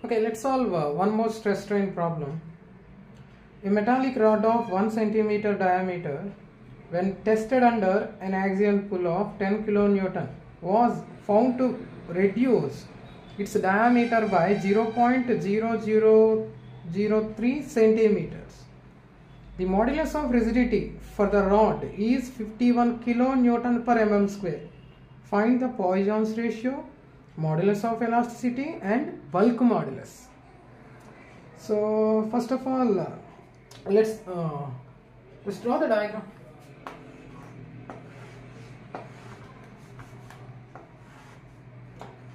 Okay, let's solve one more stress strain problem. A metallic rod of 1 centimeter diameter, when tested under an axial pull of 10 kilonewton, was found to reduce its diameter by 0.0003 centimeters. The modulus of rigidity for the rod is 51 kilonewton per mm square. Find the Poisson's ratio, modulus of elasticity and bulk modulus. So first of all, let's draw the diagram.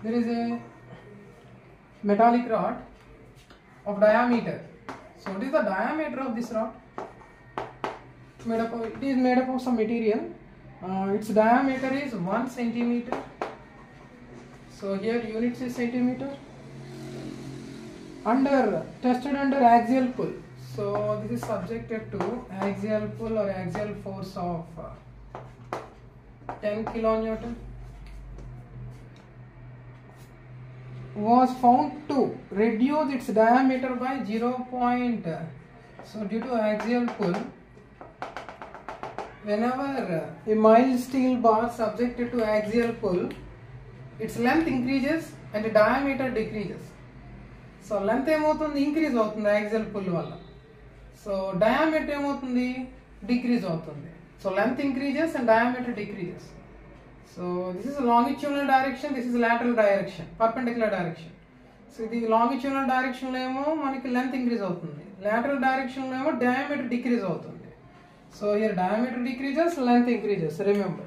There is a metallic rod of diameter. So what is the diameter of this rod? It is made up of some material. Its diameter is 1 centimeter. So here units is centimeter. Tested under axial pull. So this is subjected to axial pull or axial force of 10 kilonewton. Was found to reduce its diameter by 0. So due to axial pull, whenever a mild steel bar subjected to axial pull, its length increases and the diameter decreases. So length increase axial pull valla. So diameter decrease. So length increases and diameter decreases. So this is a longitudinal direction, this is a lateral direction, perpendicular direction. So the longitudinal direction length increase lateral direction diameter decrease. So here diameter decreases, length increases, remember.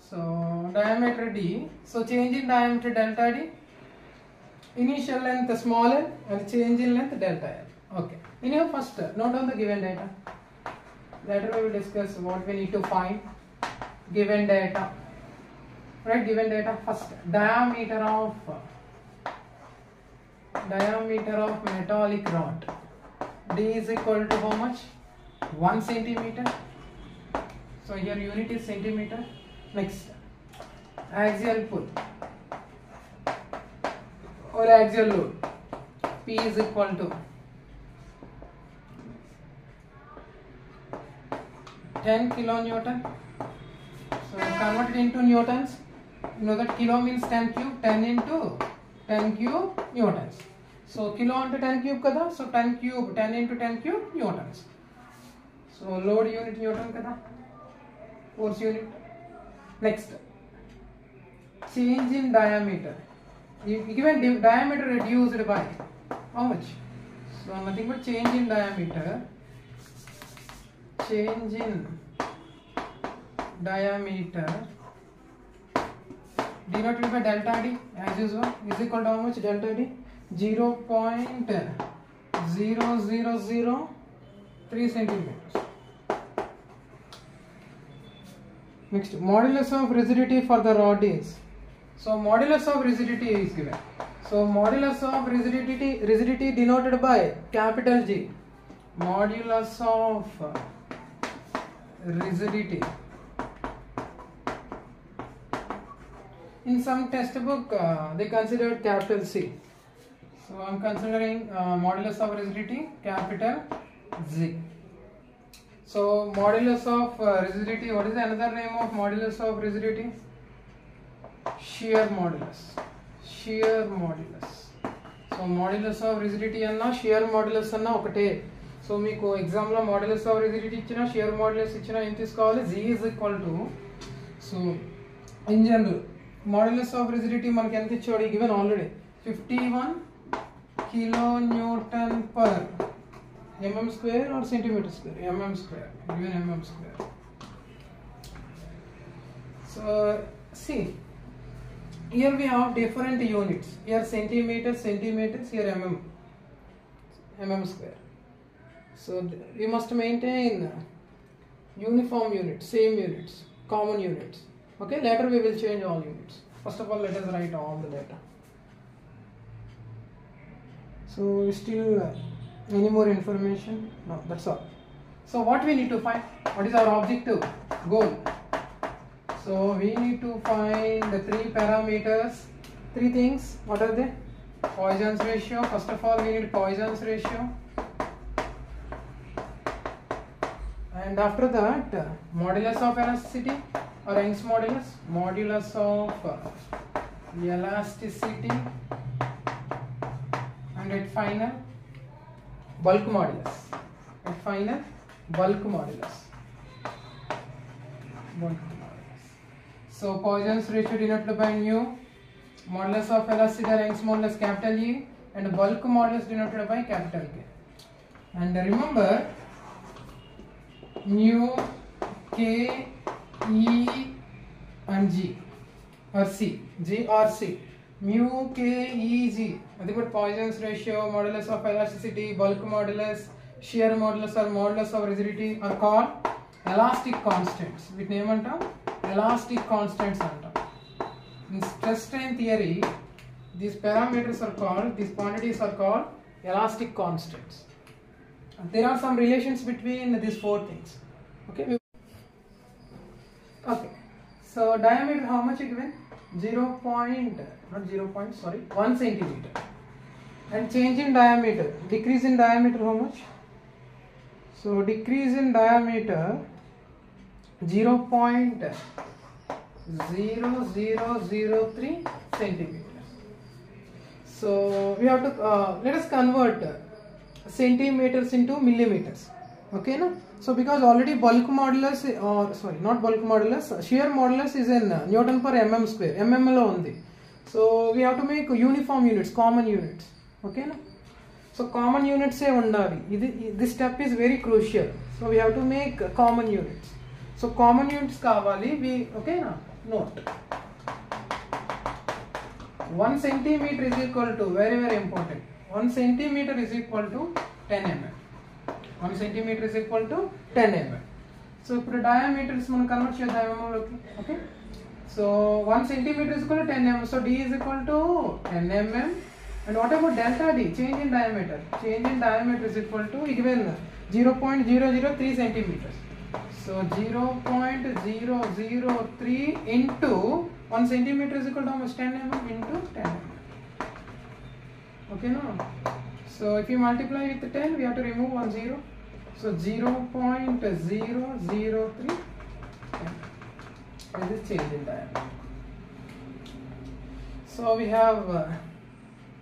So diameter D, so change in diameter delta D, initial length small l and change in length delta L. Okay. Anyhow, first note down the given data. Later we will discuss what we need to find. Given data. Right, given data. First, diameter of metallic rod. D is equal to how much? 1 centimeter. So here unit is centimeter. Next, axial pull or axial load. P is equal to 10 kilonewton. So convert it into newtons. You know that kilo means 10 cube, 10 into 10 cube newtons. So kilo into 10 cube kada, so 10 cube, 10 into 10 cube newtons. So load unit newton kada, force unit. Next, change in diameter. Given diameter reduced by how much? So nothing but change in diameter. Change in diameter denoted by delta D as usual is equal to how much? Delta D 0.0003 centimeters. Next, modulus of rigidity for the rod is. So modulus of rigidity is given. So modulus of rigidity denoted by capital G. Modulus of rigidity. In some textbook, they considered capital C. So I am considering modulus of rigidity, capital Z. So modulus of rigidity, what is another name of modulus of rigidity? Shear modulus. Shear modulus. So modulus of rigidity anna, shear modulus anna okate. So meeku exam lo modulus of rigidity ichina, shear modulus ichina em teesukovali? Z is equal to, so in general modulus of rigidity manaki enta ichchadu given already 51 kilonewton per mm square or centimeter square? Mm square, given mm square. So see, here we have different units. Here centimeters, here mm square. So we must maintain uniform units, same units, common units. Okay, later we will change all units. First of all, let us write all the data. So still any more information? No, that's all. So what we need to find? What is our objective? Goal. So we need to find the three parameters, three things. What are they? Poisson's ratio. First of all, we need Poisson's ratio. And after that, modulus of elasticity or Young's modulus. Modulus of elasticity. And at final, bulk modulus. At final, bulk modulus. So Poisson's ratio denoted by mu, modulus of elasticity or Young's modulus capital E, and bulk modulus denoted by capital K. And remember, mu, K, E and G or C, G or C. Mu, K, E, G. That's what Poisson's ratio, modulus of elasticity, bulk modulus, shear modulus or modulus of rigidity are called elastic constants. Which name anta? Elastic constants anta. In stress strain theory, these parameters are called, these quantities are called elastic constants. There are some relations between these four things. Okay. Okay. So diameter, how much given? 1 centimeter. And change in diameter, decrease in diameter, how much? So decrease in diameter 0.0003 centimeters. So we have to let us convert centimeters into millimeters. Okay, no? So because already bulk modulus, or sorry, not bulk modulus, shear modulus is in Newton per mm square. Mm lo undi. So we have to make uniform units, common units. Okay, no? So common units say undali. This step is very crucial. So we have to make common units. So common units kavali, we, okay, na? Note. 1 centimeter is equal to, very very important, 1 centimeter is equal to 10 mm. 1 centimeter is equal to 10 mm. So if the diameter is convert mm, okay. So 1 centimeter is equal to 10 mm. So D is equal to 10 mm. And what about delta D? Change in diameter. Change in diameter is equal to given 0.003 centimeters. So 0.003 into 1 centimeter is equal to how much? 10 mm into 10 mm. Okay, no? So if you multiply with 10, we have to remove 1 0. So 0.003. This is change in diameter. So we have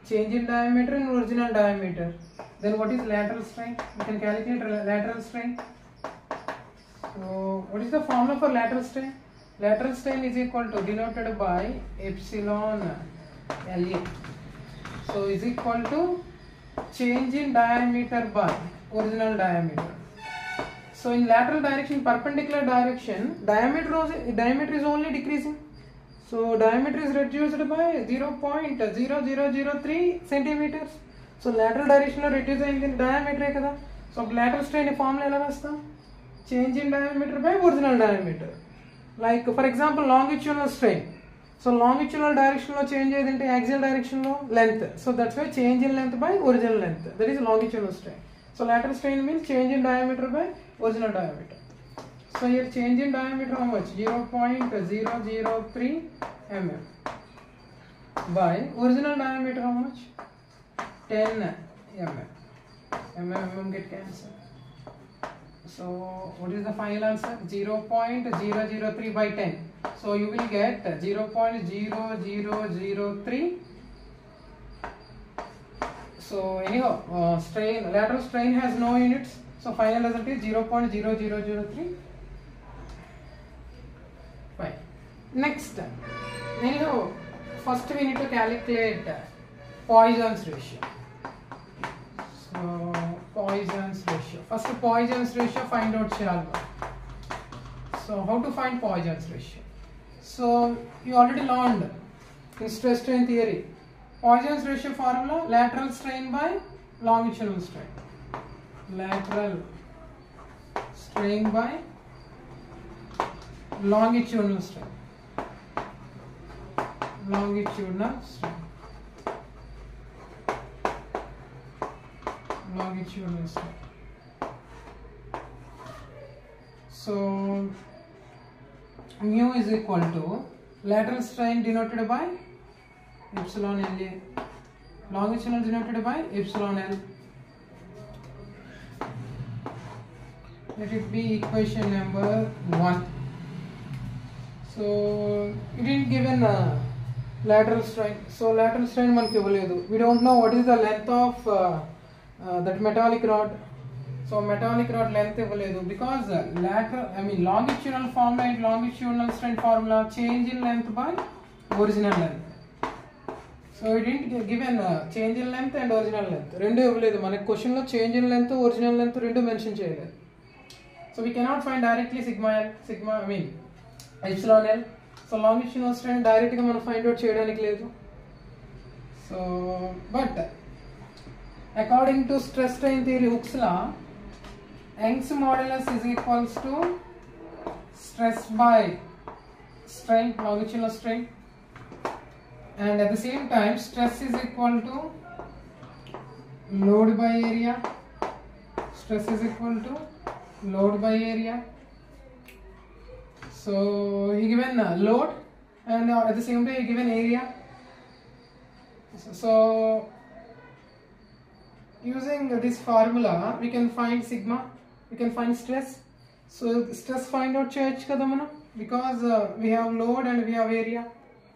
change in diameter and original diameter. Then what is lateral strain? We can calculate lateral strain. So what is the formula for lateral strain? Lateral strain is equal to, denoted by epsilon LA. So is equal to change in diameter by original diameter. So in lateral direction, perpendicular direction, diameter is only decreasing. So diameter is reduced by 0.0003 centimeters. So lateral direction reduce in diameter kada. So lateral strain formula ela rastam? Change in diameter by original diameter. Like for example, longitudinal strain. So longitudinal direction lo change into axial direction lo length. So that's why change in length by original length. That is longitudinal strain. So lateral strain means change in diameter by original diameter. So here change in diameter how much? 0.003 mm by original diameter how much? 10 mm. Mm get cancelled. So what is the final answer? 0.003 by 10. So you will get 0.0003. So anyhow, lateral strain has no units. So final result is 0.0003. Fine. Next, anyhow, first we need to calculate Poisson's ratio. So Poisson's ratio. First Poisson's ratio find out shalva. So how to find Poisson's ratio? So you already learned in stress strain theory. Poisson's ratio formula: lateral strain by longitudinal strain. Lateral strain by longitudinal strain. Longitudinal strain. Longitudinal strain. So mu is equal to lateral strain denoted by epsilon LA longitudinal denoted by epsilon L. Let it be equation number 1. So it didn't given lateral strain. So lateral strain manaki ivvaledu. We don't know what is the length of that metallic rod. So metallic rod length ivvaledu because longitudinal formula, longitudinal strain formula, change in length by original length. So it didn't given change in length and original length. Rendu ivvaledu. Manaki question lo change in length, original length rendu mention cheyaledu. So we cannot find directly epsilon L. So longitudinal strain direct ga మనం find out cheyadaniki ledu. So but according to stress strain theory Hooke's law, Young's modulus is equals to stress by strain, longitudinal strain, and at the same time stress is equal to load by area. Stress is equal to load by area. So he given load and at the same time he given area. So using this formula we can find sigma, we can find stress. So stress find out cheyochu kada manam because we have load and we have area.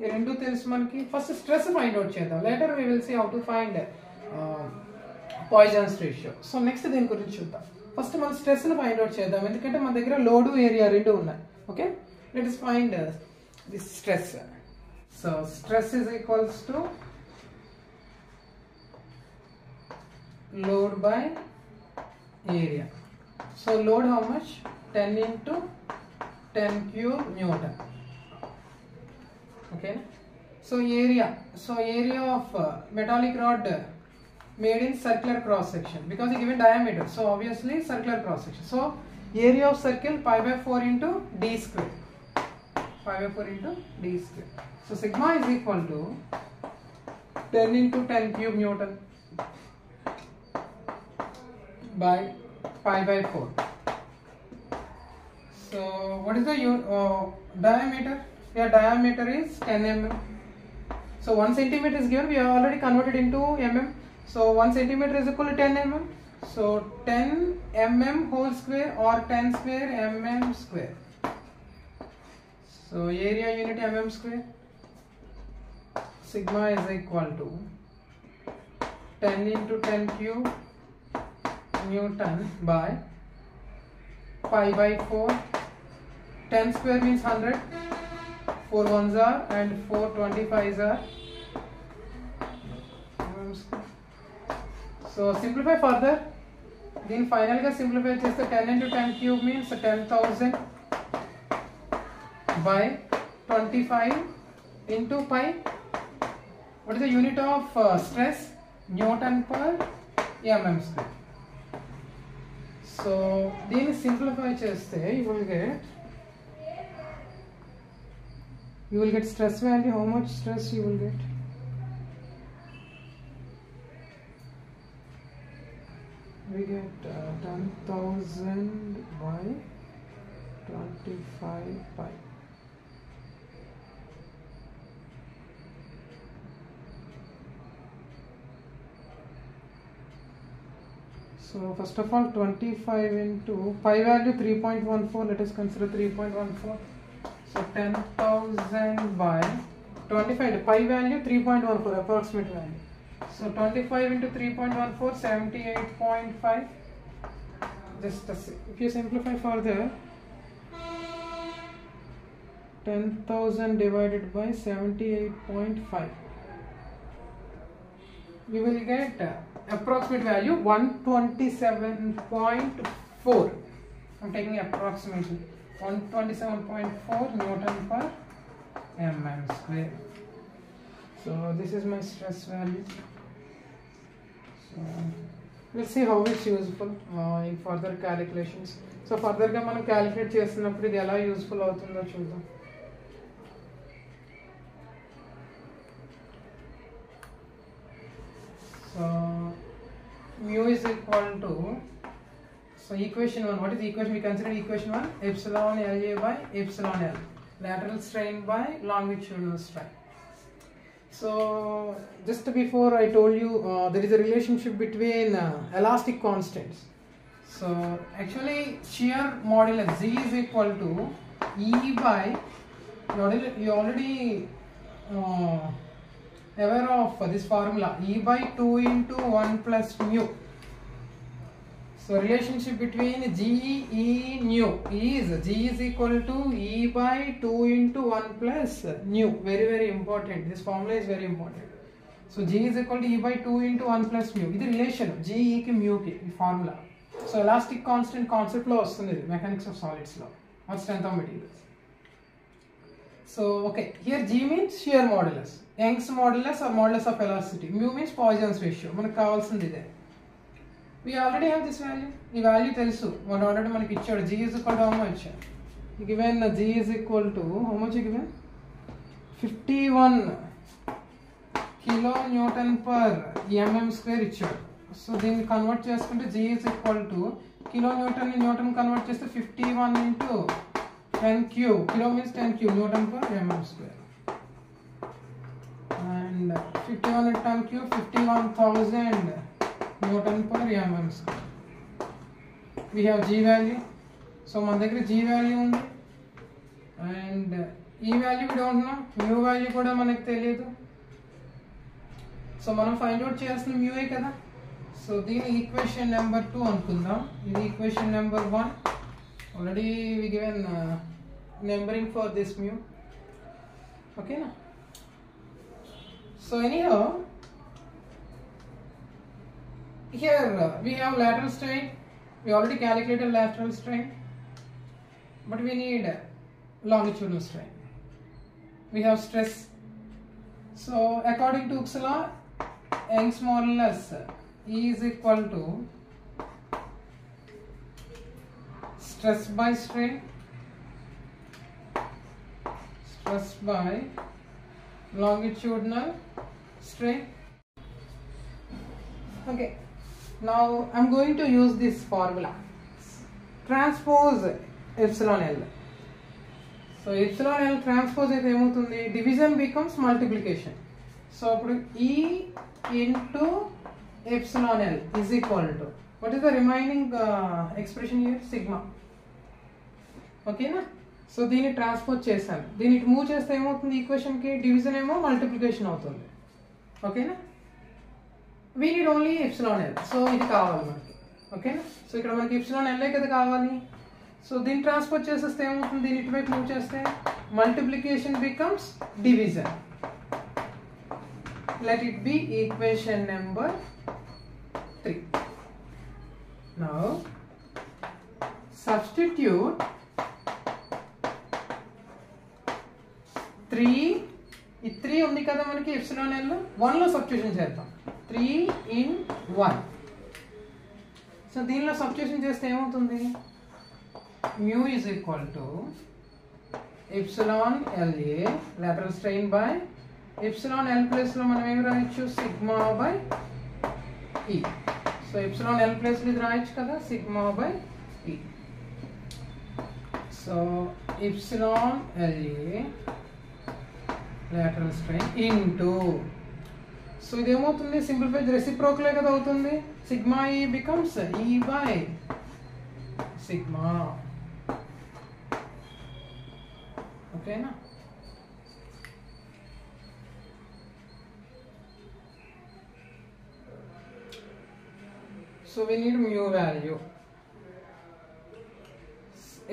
Ee rendu telusu manaki. First stress find out chedam, later we will see how to find Poisson's ratio. So next దీని గురించి చూద్దాం. First మనం stress ని find out చేద్దాం ఎందుకంటే మన దగ్గర load area రెండు ఉన్నాయి. Okay, let us find this stress. So stress is equals to load by area. So load how much? 10 into 10 cube Newton. Okay, so area of metallic rod made in circular cross section because he given diameter, so obviously circular cross section. So area of circle pi by 4 into d square, pi by 4 into d square. So sigma is equal to 10 into 10 cube Newton by pi by 4. So what is the diameter? Yeah, diameter is 10 mm. So 1 centimeter is given, we have already converted into mm. So 1 centimeter is equal to 10 mm. So 10 mm whole square or 10 square mm square. So area unit mm square. Sigma is equal to 10 into 10 cube Newton by pi by 4. 10 square means 100. 4 ones are and 4 25s are. So simplify further. Then final ga simplify cheste 10 into 10 cube means 10,000 by 25 into pi. What is the unit of stress? Newton per mm square. So then simplify cheste you will get stress value. How much stress you will get? We get 10,000 by 25 pi. So first of all 25 into pi value 3.14, let us consider 3.14. So 10,000 by 25, pi value 3.14 approximate value. So 25 into 3.14, 78.5. Just if you simplify further, 10,000 divided by 78.5, we will get approximate value 127.4. I'm taking approximately 127.4 Newton per mm square. So this is my stress value. So we'll see how it's useful in further calculations. So further ga manam calculate chestunnappudu idi ela useful avutundo chuddam. So mu is equal to, so equation 1, what is the equation? We consider equation 1 epsilon LA by epsilon L, lateral strain by longitudinal strain. So just before I told you there is a relationship between elastic constants. So actually shear modulus G is equal to E by, you already aware of this formula, E by 2 into 1 plus mu. So relationship between G, E, nu is G is equal to E by 2 into 1 plus nu. Very very important. This formula is very important. So G is equal to E by 2 into 1 plus mu. This relation G, E ki mu ki formula. So elastic constant concept lo vastundi mechanics of solids lo or strength of materials. So okay, here G means shear modulus, Young's modulus or modulus of elasticity. Mu means Poisson's ratio. Manaku kavalsindi ide. We already have this value. The value telusu. One already manaki ichchadu. G is equal to how much? Given G is equal to how much given? 51 kilonewton per mm square ichchadu. So దీన్ని convert చేసుకుంటే G is equal to kilonewton ని Newton convert చేస్తే 51 into 10 cube. Kilo means 10 cube newton per mm square. And 51 into 10 cube 51,000 Newton per mm square. We have G value. So మన దగ్గర G value ఉంది. And E value we don't know. Mu value కూడా మనకు తెలియదు. So మనం find out చేయాల్సిన mu ఏ కదా. So దీని ఈక్వేషన్ నెంబర్ 2 అనుకుందాం. ఇది equation number 1. Already we given numbering for this mu. Okay na. So anyhow, here we have lateral strain. We already calculated lateral strain, but we need longitudinal strain. We have stress. So according to Hooke's law, Young's modulus E is equal to stress by strain, stress by longitudinal strain. Okay, now I'm going to use this formula, transpose epsilon L. So epsilon L transpose అయితే ఏమవుతుంది, division becomes multiplication. So ఇప్పుడు E into epsilon L is equal to, what is the remaining expression here, sigma. Okay na. So దీన్ని transpose చేశాను. దీన్ని move చేస్తే ఏమవుతుంది, ఈక్వేషన్కి division ఏమో multiplication అవుతుంది. ఓకేనా. We need only epsilon L. So ఇది కావాలి మనకి. ఓకేనా. సో ఇక్కడ మనకి ఎప్సిలాన్ ఎల్ కదా కావాలి. సో దీన్ని ట్రాన్స్పోజ్ చేసేస్తే ఏమవుతుంది, దీన్ని ఇటువైపు మూవ్ చేస్తే multiplication becomes division. Let it be equation number 3. Now substitute 3, ఈ 3 ఉంది కదా మనకి ఎప్సిలాన్ ఎల్, 1 లో సబ్స్టిట్యూషన్ చేద్దాం. 3 in 1. సో దీనిలో సబ్స్టిట్యూషన్ చేస్తే ఏమవుతుంది, mu is equal to epsilon LA lateral strain by epsilon L place లో మనం ఏమి రాయొచ్చు, sigma by E. So epsilon L place లో ఇది రాయొచ్చు కదా, sigma by E. So epsilon LA lateral strain into, so ఇదేమవుతుంది, సింప్లిఫై రెసిప్రోకలే కదా అవుతుంది, sigma E becomes E by sigma. ఓకేనా. So we need mu value.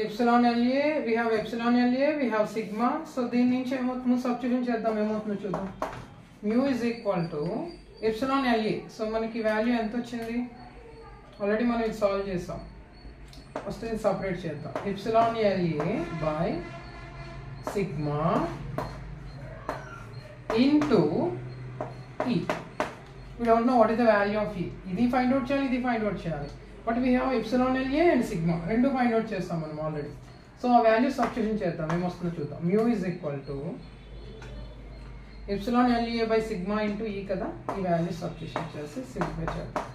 Epsilon LA, we have epsilon LA, we have sigma. So దీని నుంచి ఏమవుతుంది, substitution చేద్దాం, ఏమవుతుందో చూద్దాం. mu is equal to epsilon LA. So మనకి వాల్యూ ఎంత వచ్చింది, ఆల్రెడీ మనం ఇది సాల్వ్ చేసాం. ఫస్ట్ ఇది సపరేట్ చేద్దాం. epsilon LA by sigma into E. We don't know what is the value of E. ఇది ఫైండ్ అవుట్ చేయాలి, ఇది ఫైండ్ అవుట్ చేయాలి. But we have epsilon LA and sigma, రెండు ఫైండ్ అవుట్ చేస్తాం మనం ఆల్రెడీ. సో ఆ value substitution చేద్దాం, ఏమొస్తుందో చూద్దాం. mu is equal to epsilon LA by sigma into E కదా, ఈ వాల్యూ సబ్స్టిట్యూషన్ చేసి సింప్లిఫై చేద్దాం.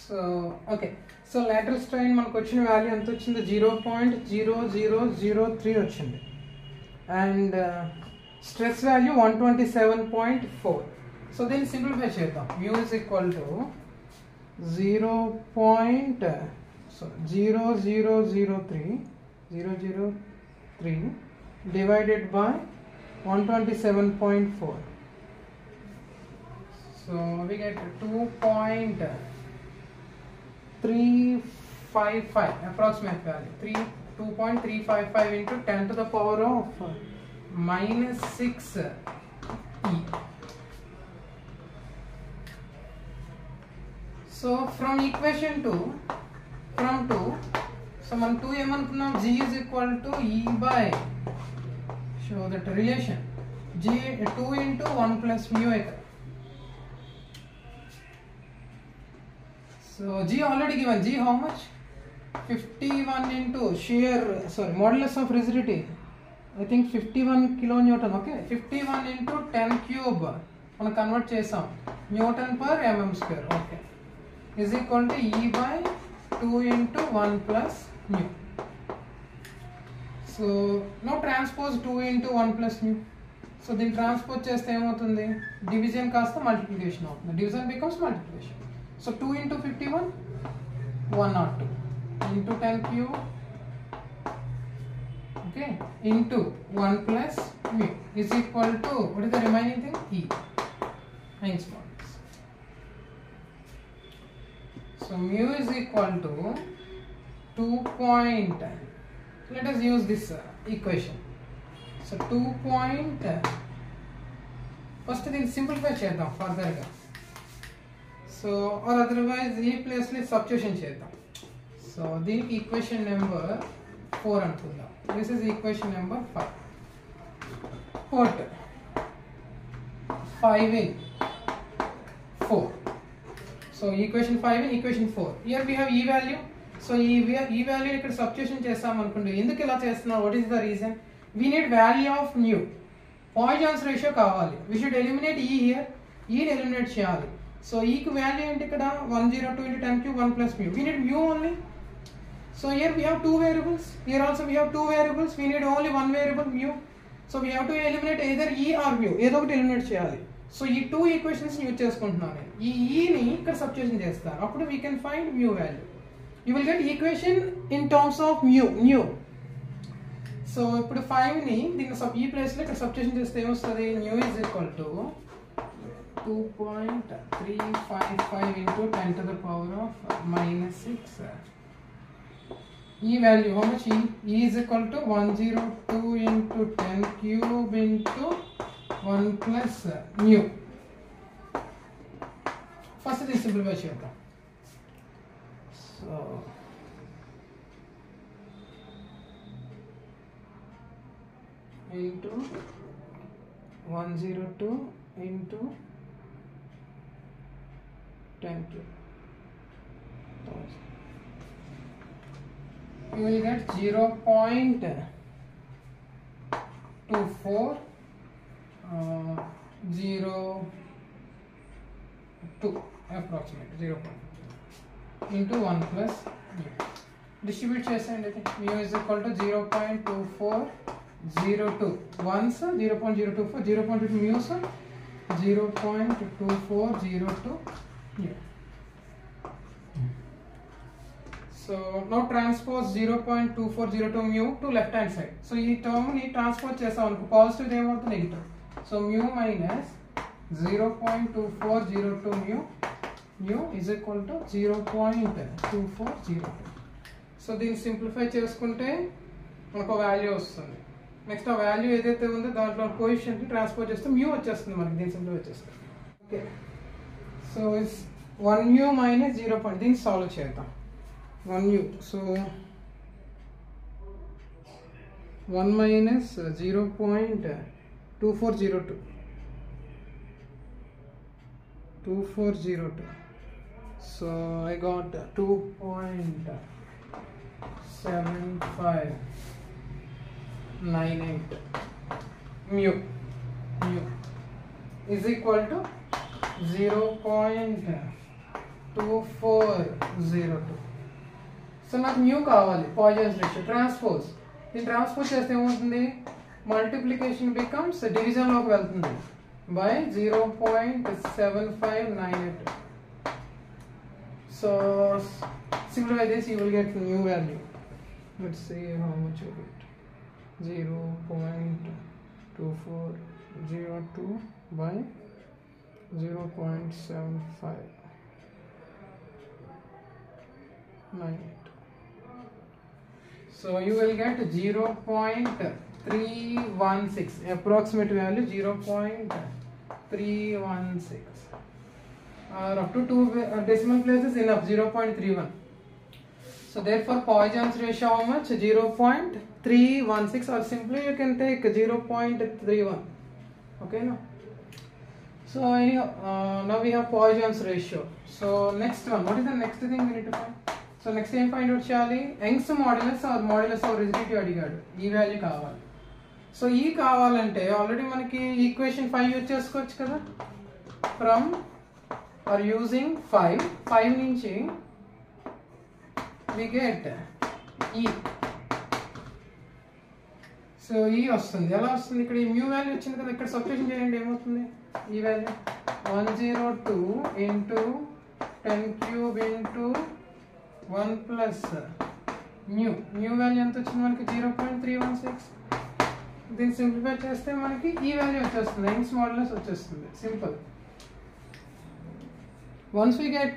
So okay. So lateral strain మనకు వచ్చిన వాల్యూ ఎంత వచ్చింది, 0.0003 వచ్చింది. and stress value 127.4. So then simplify చేద్దాం. Mu is equal to 0.0003 divided by 127.4. So we get 2.355 approximate value. 2.355 into 10 to the power of minus 6 e. So from equation 2, so man 2 ఏమనుకున్నాం, g is equal to e by, show that relation, g 2 into 1 plus mu ఇక్కడ. So g already given, g how much, 51 into modulus of rigidity, I think 51 kilonewton. Okay, 51 into 10 cube మనం convert చేసాం, Newton per mm square. Okay, is equal to e by 2 into 1 plus mu. So now transpose 2 into 1 plus mu. So దీన్ని transpose చేస్తే ఏమవుతుంది, division కాస్త multiplication అవుతుంది, division becomes multiplication. So 2 into 51, 102 into 10 cube, okay, into 1 plus mu is equal to, what is the remaining thing, e, Young's modulus. So mu is equal to 2. Let us use this equation. So 2. First దీన్ని simplify చేద్దాం further గా. So or otherwise ఈ place లో substitution చేద్దాం. So దీనికి equation number 4 అనుకుందాం. This is equation number 5. Put 5 in 4. So equation 5 in equation 4. Here we have e value. So e value ఇక్కడ substitution చేస్తాం అనుకోండి. ఎందుకు ఇలా చేస్తున్నాం, what is the reason? We need value of mu. Poisson's ratio కావాలి. We should eliminate e here. e ని eliminate చేయాలి. So e కి వాల్యూ ఏంటి ఇక్కడ, 102 into 10 cube 1 plus mu. We need mu only. So here we have two variables. Here also we have two variables. We need only one variable, mu. So we have to eliminate either e or mu. ఏదో ఒకటి eliminate చేయాలి. So ఈ two equations use చేసుకుంటున్నాను. ఈ e ని ఇక్కడ substitution చేస్తాను, అప్పుడు we can find mu value. You will get equation in terms of mu. So ఇప్పుడు 5 ని దీని ఈ ప్లేస్ లో ఇక్కడ సబ్స్టిట్యూషన్ చేస్తే ఏమొస్తుంది, mu is equal to 2.355 into 10 to the power of minus 6. E value, how much e? E is equal to 102 into 10 cube into 1 plus mu. First this simplify చేద్దాం. So into 102 into 10 cube. You will get 0.24 02 approximate 0.2 into 1 plus mu. Distribute చేసేయండి. అయితే mu is equal to 0.2402 once 0.024 0.2 mu 0.2402 mu. So now transpose 0.2402 mu to left hand side. So ఈ term ని transpose చేసాం అనుకో, positive ఏమవుతుంది, negative. So mu minus 0.2402 mu is equal to 0.2402. So దీన్ని simplify చేసుకుంటే మనకు వాల్యూ వస్తుంది. నెక్స్ట్ ఆ వాల్యూ ఏదైతే ఉందో దాంట్లో కోఎఫిషియంట్ ట్రాన్స్పోజ్ చేస్తే mu వచ్చేస్తుంది మనకి, దీన్ని సింప్లిఫై చేస్తే. Okay, so it's 1 mu minus 0. దీన్ని సాల్వ్ చేద్దాం. 1 mu, so 1 minus 0.2402 so I got 2.7598 mu is equal to 0.2402. So నాకు మ్యూ కావాలి, పాయిజన్స్ రేషియో ట్రాన్స్పోజ్. దీన్ని ట్రాన్స్పోజ్ చేస్తే ఏమవుతుంది, multiplication becomes division లోకి వెళ్తుంది by 0.7598. So simplify this, you will get new value. Let's see how much you get. 0.2402 by 0.7598. So you will get 0.316, approximate value 0.316, or up to 2 decimal places enough, 0.31. So therefore Poisson's ratio how much? 0.316, or simply you can take 0.31. Okay, no? So anyhow, now we have Poisson's ratio. So next one, what is the next thing we need to find? So next time find out chali Young's modulus or modulus of rigidity అడిగాడు, ఈ value కావాలి. So ఈ కావాలంటే already మనకి equation 5 use చేసుకోవచ్చు కదా, from are using 5 నుంచి we get E. So ఈ వస్తుంది, ఎలా వస్తుంది? ఇక్కడ ఈ మ్యూ వాల్యూ వచ్చింది కదా, ఇక్కడ సబ్స్టిట్యూషన్ చేయండి, ఏమవుతుంది? ఈ value 102 into 10 cube into 1 plus new value ఎంత వచ్చింది మనకి? 0.316. దీన్ని సింప్లిఫై చేస్తే మనకి ఈ వాల్యూ వచ్చేస్తుంది, యంగ్స్ మాడ్యులస్ వచ్చేస్తుంది. Simple. Once we get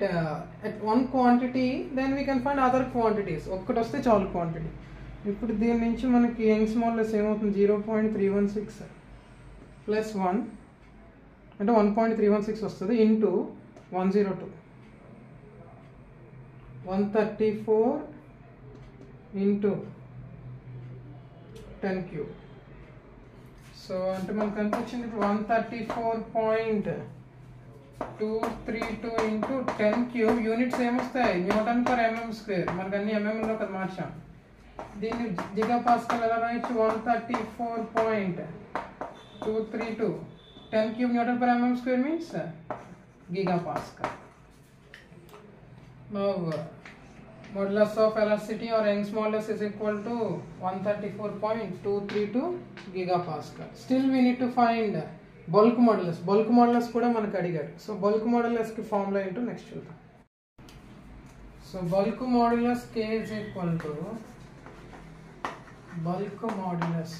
at one quantity, then we can find other quantities. ఒక్కటి వస్తే చాలు క్వాంటిటీ. ఇప్పుడు దీని నుంచి మనకి యంగ్స్ మాడ్యులస్ ఏమవుతుంది? 0.316 ప్లస్ 1 అంటే 1.316 వస్తుంది, ఇంటూ 102, 134 ఇంటూ 10 క్యూబ్. సో అంటే మనకు ఎంత వచ్చింది? ఇప్పుడు 134.232 ఇంటూ 10 క్యూబ్. యూనిట్స్ ఏమొస్తాయి? Newton per MM square. మనకు అన్ని ఎంఎంలో కదా మార్చాం. దీన్ని జిగా పాస్కల్ ఎలా రాయొచ్చు? 134.232 10 cube Newton per MM square means giga pascal. Now modulus of elasticity or Young's modulus is equal to 134.232 gigapascal. Still we need to find bulk modulus. Bulk modulus kuda manaku adigaru. So bulk modulus ki formula into next chuddam. So bulk modulus K is equal to bulk modulus.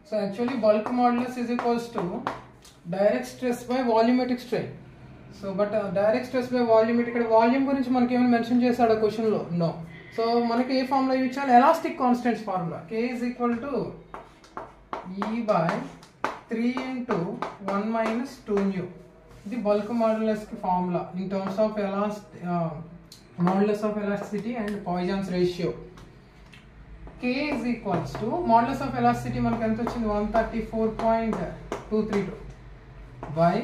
So actually bulk modulus is equals to direct stress by volumetric strain. So but direct stress by volume, ఇక్కడ volume గురించి మనకి ఏమైనా mention చేశాడు ఆ క్వశ్చన్లో? No. So మనకి ఏ formula use చేయాలి? Elastic constants formula. K is equal to E by 3 into 1 minus 2 nu. ఇది బల్క్ మాడ్యులస్కి formula in terms of modulus of elasticity and Poisson's ratio. K is equals to modulus of elasticity మనకి ఎంత వచ్చింది? 134.232 by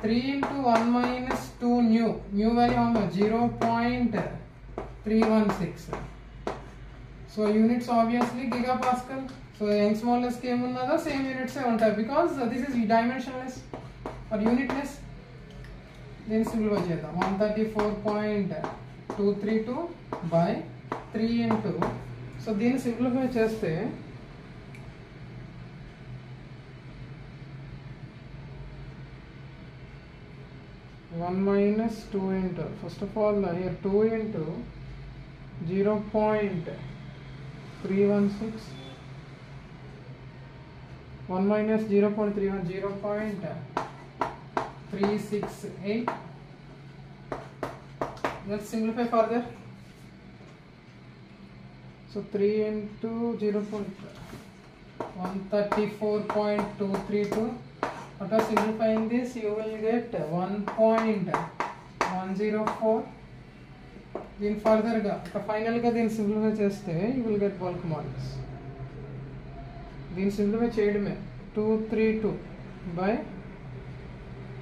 3 into 1 minus 2 nu. New value how much? 0.316. So units obviously gigapascal. So Young's modulus ki em unnado same units e untayi because this is dimensionless or unitless. Then simplify chedam. 134.232 by 3 into. So then simplify cheste 1 minus 2 into, first of all here 2 into 0.316, 1 minus 0.31, 0.368. Let's simplify further. So 3 into 134.232. After simplifying this, you will get 1.104. Then further ga final ga then simplify cheste you will get bulk modulus. Then simplify cheyadame 232 by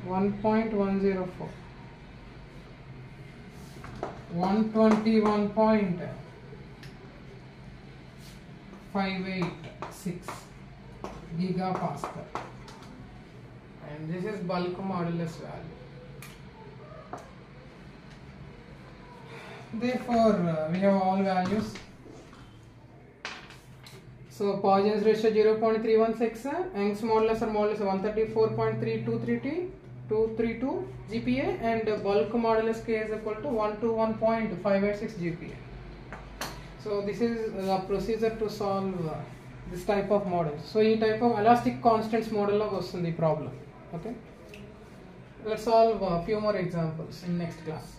1.104, 121.586 gigapascal. And this is bulk modulus value. Therefore we have all values. So Poisson's ratio 0.316, Young's modulus or modulus 134.3232 GPa, and bulk modulus K is equal to 121.586 GPa. So this is the procedure to solve this type of models. So this type of elastic constants model lo vastundi problem. Okay, let's solve a few more examples in next class.